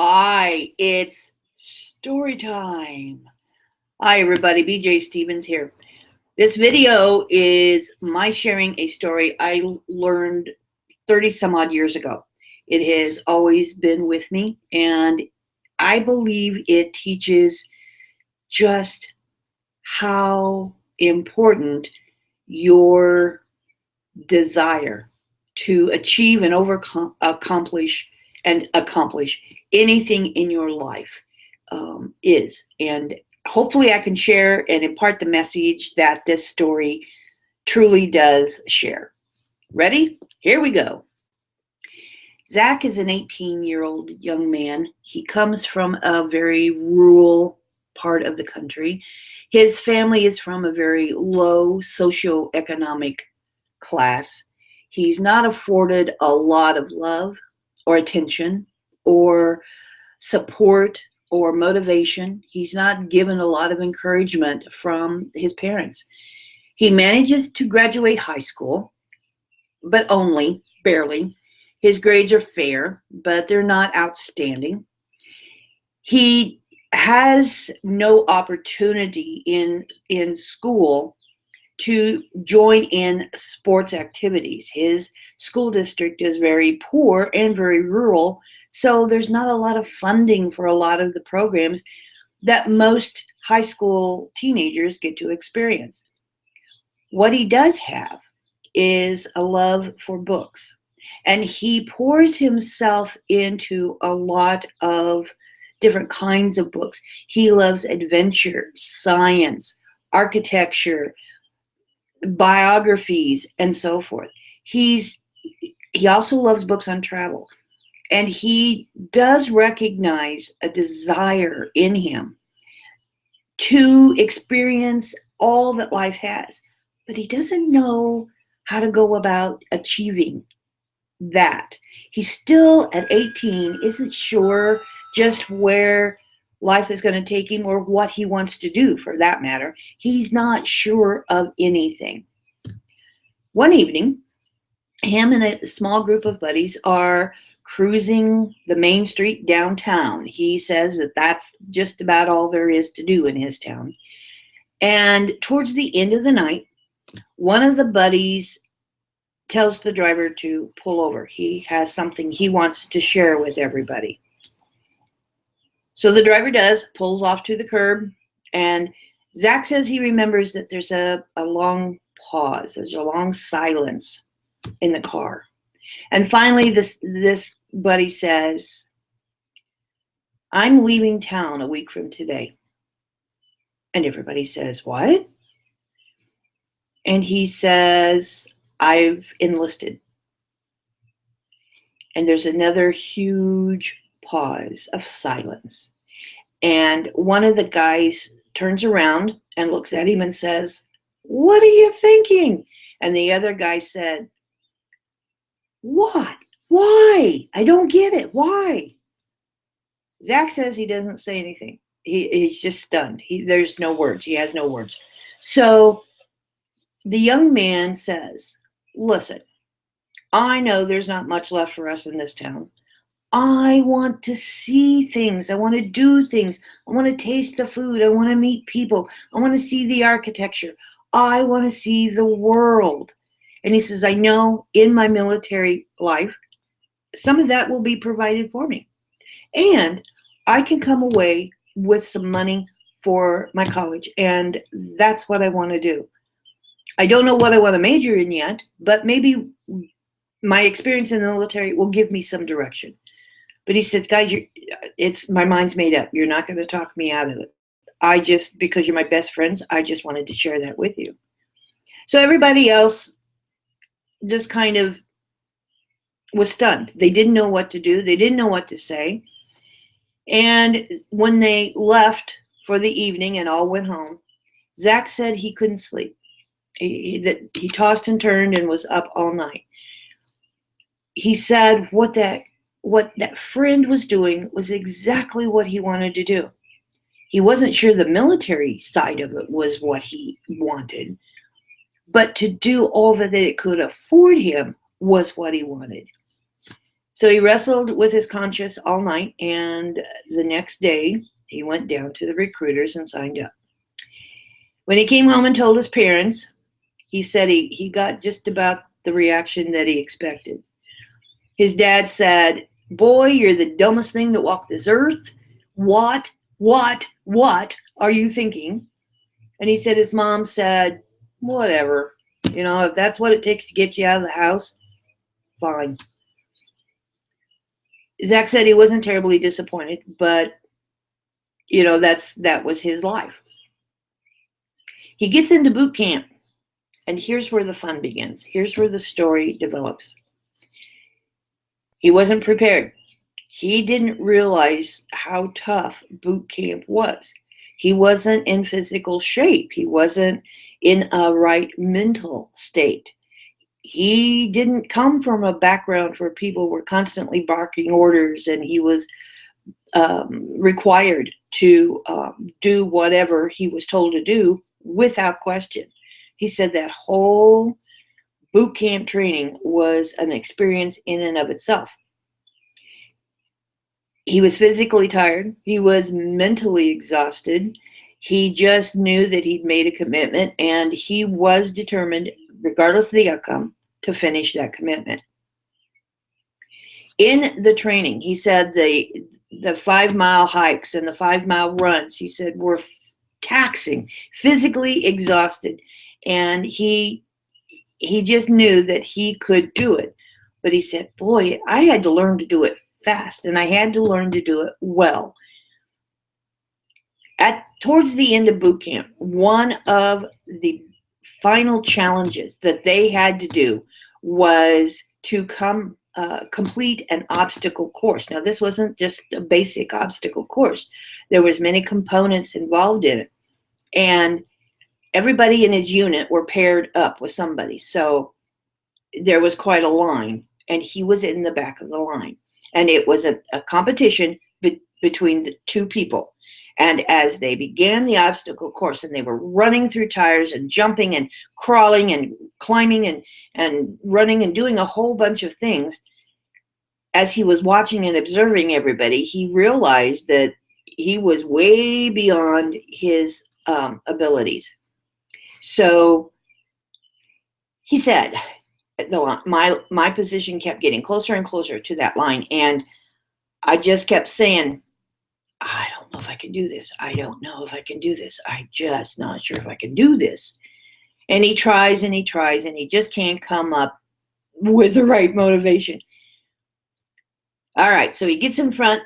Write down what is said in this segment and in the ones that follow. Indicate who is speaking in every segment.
Speaker 1: Hi, it's story time. Hi, everybody. BJ Stevens here. This video is my sharing a story I learned 30 some odd years ago. It has always been with me, and I believe it teaches just how important your desire to achieve and accomplish anything in your life is. And hopefully I can share and impart the message that this story truly does share. Ready? Here we go. Zach is an 18-year-old young man. He comes from a very rural part of the country. His family is from a very low socioeconomic class. He's not afforded a lot of love or attention or support or motivation. He's not given a lot of encouragement from his parents. He manages to graduate high school, but only barely. His grades are fair, but they're not outstanding. He has no opportunity in school to join in sports activities. His school district is very poor and very rural, so there's not a lot of funding for a lot of the programs that most high school teenagers get to experience. What he does have is a love for books, and he pours himself into a lot of different kinds of books. He loves adventure, science, architecture, biographies, and so forth. He also loves books on travel, and he does recognize a desire in him to experience all that life has, but he doesn't know how to go about achieving that. He still, at 18, isn't sure just where life is going to take him or what he wants to do, for that matter. He's not sure of anything. One evening, him and a small group of buddies are cruising the main street downtown. He says that that's just about all there is to do in his town. And towards the end of the night, one of the buddies tells the driver to pull over. He has something he wants to share with everybody. So the driver does, pulls off to the curb, and Zach says he remembers that there's a long pause. There's a long silence in the car. And finally, this buddy says, "I'm leaving town a week from today." And everybody says, "What?" And he says, "I've enlisted." And there's another huge pause of silence. And one of the guys turns around and looks at him and says, "What are you thinking?" And the other guy said, "What? Why? I don't get it. Why?" Zach says he doesn't say anything. He's just stunned. There's no words. He has no words. So the young man says, "Listen, I know there's not much left for us in this town. I want to see things. I want to do things. I want to taste the food. I want to meet people. I want to see the architecture. I want to see the world." And he says, "I know in my military life, some of that will be provided for me. And I can come away with some money for my college. And that's what I want to do. I don't know what I want to major in yet, but maybe my experience in the military will give me some direction." But he says, "Guys, my mind's made up. You're not going to talk me out of it. Because you're my best friends, I just wanted to share that with you." So everybody else just kind of was stunned. They didn't know what to do. They didn't know what to say. And when they left for the evening and all went home, Zach said he couldn't sleep. He tossed and turned and was up all night. He said what that friend was doing was exactly what he wanted to do. He wasn't sure the military side of it was what he wanted, but to do all that it could afford him was what he wanted. So he wrestled with his conscience all night, and the next day he went down to the recruiters and signed up. When he came home and told his parents, he said he got just about the reaction that he expected. His dad said, "Boy, you're the dumbest thing that walked this earth. What are you thinking?" And he said his mom said, "Whatever. If that's what it takes to get you out of the house, fine." Zach said he wasn't terribly disappointed, but that was his life. He gets into boot camp, and here's where the fun begins. Here's where the story develops. He wasn't prepared. He didn't realize how tough boot camp was. He wasn't in physical shape. He wasn't in a right mental state. He didn't come from a background where people were constantly barking orders and he was required to do whatever he was told to do without question. He said that whole boot camp training was an experience in and of itself. He was physically tired. He was mentally exhausted. He just knew that he'd made a commitment, and he was determined, regardless of the outcome, to finish that commitment. In the training, he said the 5-mile hikes and the 5-mile runs, he said, were taxing, physically exhausted, and he just knew that he could do it. But he said, boy, I had to learn to do it fast, and I had to learn to do it well. Towards the end of boot camp, one of the final challenges that they had to do was to complete an obstacle course. Now, this wasn't just a basic obstacle course. There was many components involved in it, and everybody in his unit were paired up with somebody. So there was quite a line, and he was in the back of the line. And it was a competition between the two people. And as they began the obstacle course, and they were running through tires and jumping and crawling and climbing and running and doing a whole bunch of things, as he was watching and observing everybody, he realized that he was way beyond his abilities. So he said, my position kept getting closer and closer to that line, and I just kept saying, I don't know if I can do this. I don't know if I can do this. I'm just not sure if I can do this. And he tries and he tries, and he just can't come up with the right motivation. All right, so he gets in front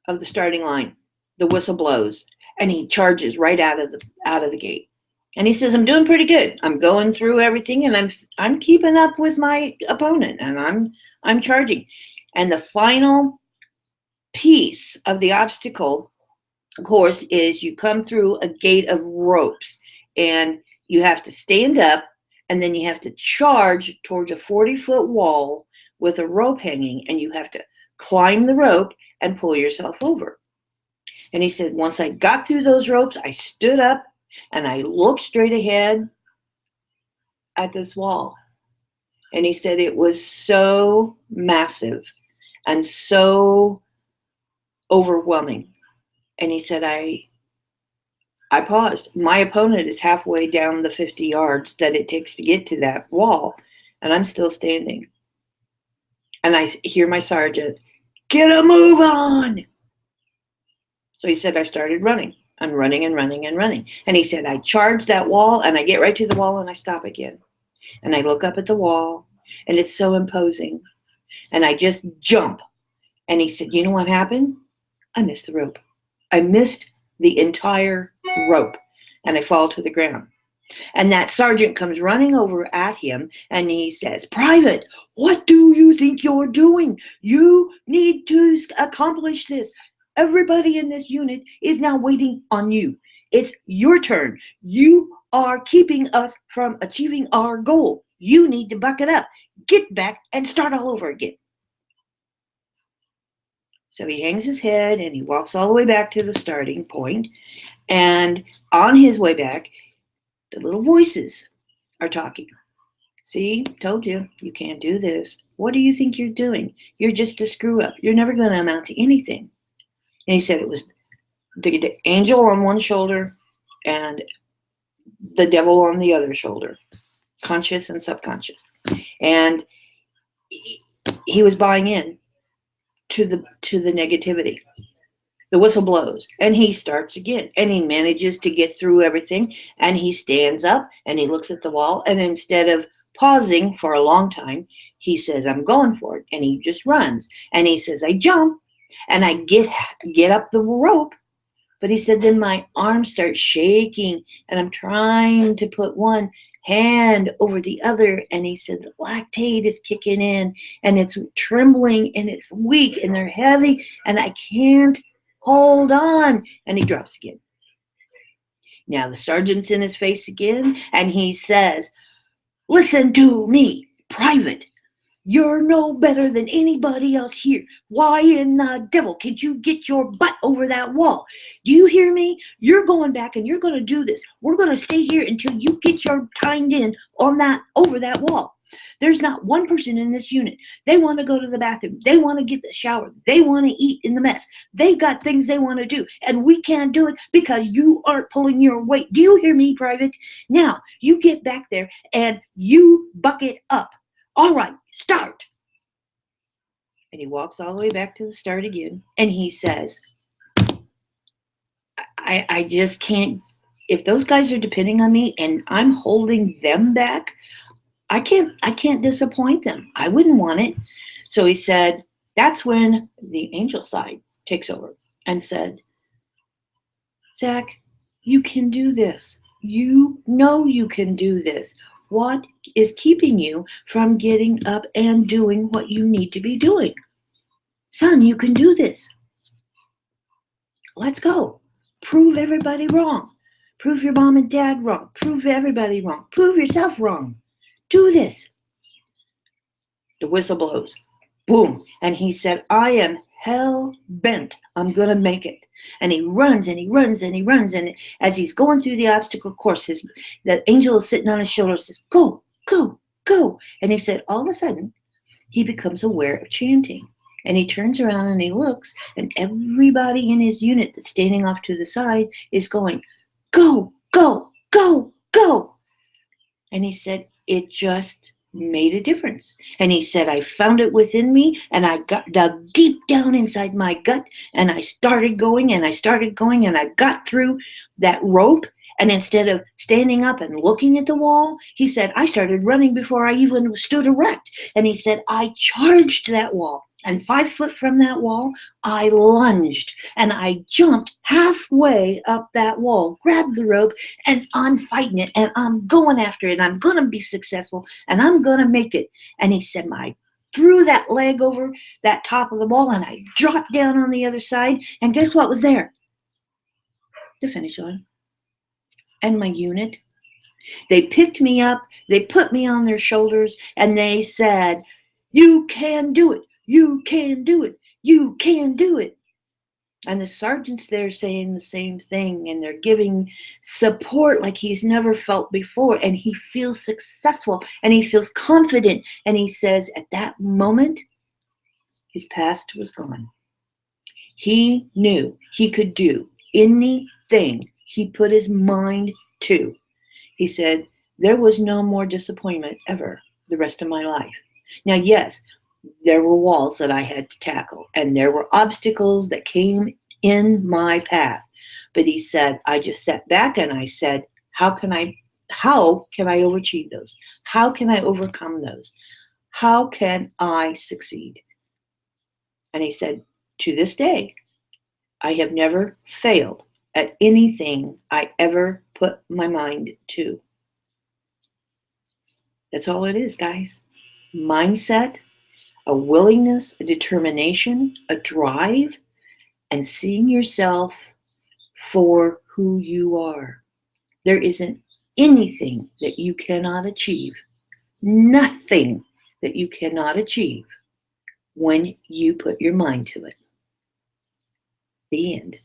Speaker 1: of the starting line. The whistle blows, and he charges right out of the gate. And he says, I'm doing pretty good. I'm going through everything, and I'm keeping up with my opponent, and I'm charging. And the final piece of the obstacle course is you come through a gate of ropes, and you have to stand up, and then you have to charge towards a 40-foot wall with a rope hanging, and you have to climb the rope and pull yourself over. And he said, once I got through those ropes, I stood up and I looked straight ahead at this wall. And he said it was so massive and so overwhelming. And he said, I paused. My opponent is halfway down the 50 yards that it takes to get to that wall, and I'm still standing. And I hear my sergeant, get a move on. So he said, I started running. I'm running and running and running. And he said, I charge that wall, and I get right to the wall, and I stop again. And I look up at the wall, and it's so imposing. And I just jump. And he said, you know what happened? I missed the rope. I missed the entire rope, and I fall to the ground. And that sergeant comes running over at him, and he says, Private, what do you think you're doing? You need to accomplish this. Everybody in this unit is now waiting on you. It's your turn. You are keeping us from achieving our goal. You need to buck it up. Get back and start all over again. So he hangs his head and he walks all the way back to the starting point. And on his way back, the little voices are talking. See, told you, you can't do this. What do you think you're doing? You're just a screw up. You're never going to amount to anything. And he said it was the angel on one shoulder and the devil on the other shoulder, conscious and subconscious. And he was buying in to the negativity. The whistle blows and he starts again and he manages to get through everything, and he stands up and he looks at the wall, and instead of pausing for a long time, he says, I'm going for it. And he just runs, and he says, I jump and I get up the rope. But he said, then my arms start shaking and I'm trying to put one hand over the other. And he said, the lactate is kicking in and it's trembling and it's weak and they're heavy and I can't hold on. And he drops again. Now the sergeant's in his face again, and he says, listen to me, Private. You're no better than anybody else here. Why in the devil can't you get your butt over that wall? Do you hear me? You're going back and you're going to do this. We're going to stay here until you get your timed in on that, over that wall. There's not one person in this unit. They want to go to the bathroom. They want to get the shower. They want to eat in the mess. They got things they want to do. And we can't do it because you aren't pulling your weight. Do you hear me, Private? Now, you get back there and you buck it up. All right, start. And he walks all the way back to the start again. And he says, I just can't, if those guys are depending on me and I'm holding them back, I can't disappoint them. I wouldn't want it. So he said, that's when the angel side takes over and said, Zach, you can do this. You know you can do this. What is keeping you from getting up and doing what you need to be doing? Son, you can do this. Let's go. Prove everybody wrong. Prove your mom and dad wrong. Prove everybody wrong. Prove yourself wrong. Do this. The whistle blows. Boom. And he said, I am hell bent. I'm going to make it. And he runs and he runs and he runs. And as he's going through the obstacle course, the angel is sitting on his shoulder and says, go, go, go. And he said, all of a sudden, he becomes aware of chanting. And he turns around and he looks, and everybody in his unit that's standing off to the side is going, go, go, go, go. And he said, it just made a difference. And he said, I found it within me, and I got dug deep down inside my gut, and I started going, and I started going, and I got through that rope. And instead of standing up and looking at the wall, he said, I started running before I even stood erect. And he said, I charged that wall. And 5 foot from that wall, I lunged and I jumped halfway up that wall, grabbed the rope, and I'm fighting it and I'm going after it. And I'm going to be successful and I'm going to make it. And he said, I threw that leg over that top of the wall and I dropped down on the other side. And guess what was there? The finish line. And my unit. They picked me up. They put me on their shoulders and they said, you can do it. You can do it. You can do it. And the sergeant's there saying the same thing, and they're giving support like he's never felt before, and he feels successful, and he feels confident, and he says at that moment, his past was gone. He knew he could do anything he put his mind to. He said, there was no more disappointment ever the rest of my life. Now, yes, there were walls that I had to tackle, and there were obstacles that came in my path. But he said, I just sat back and I said, how can I overachieve those? How can I overcome those? How can I succeed? And he said, to this day, I have never failed at anything I ever put my mind to. That's all it is, guys. Mindset, a willingness, a determination, a drive, and seeing yourself for who you are. There isn't anything that you cannot achieve, nothing that you cannot achieve when you put your mind to it. The end.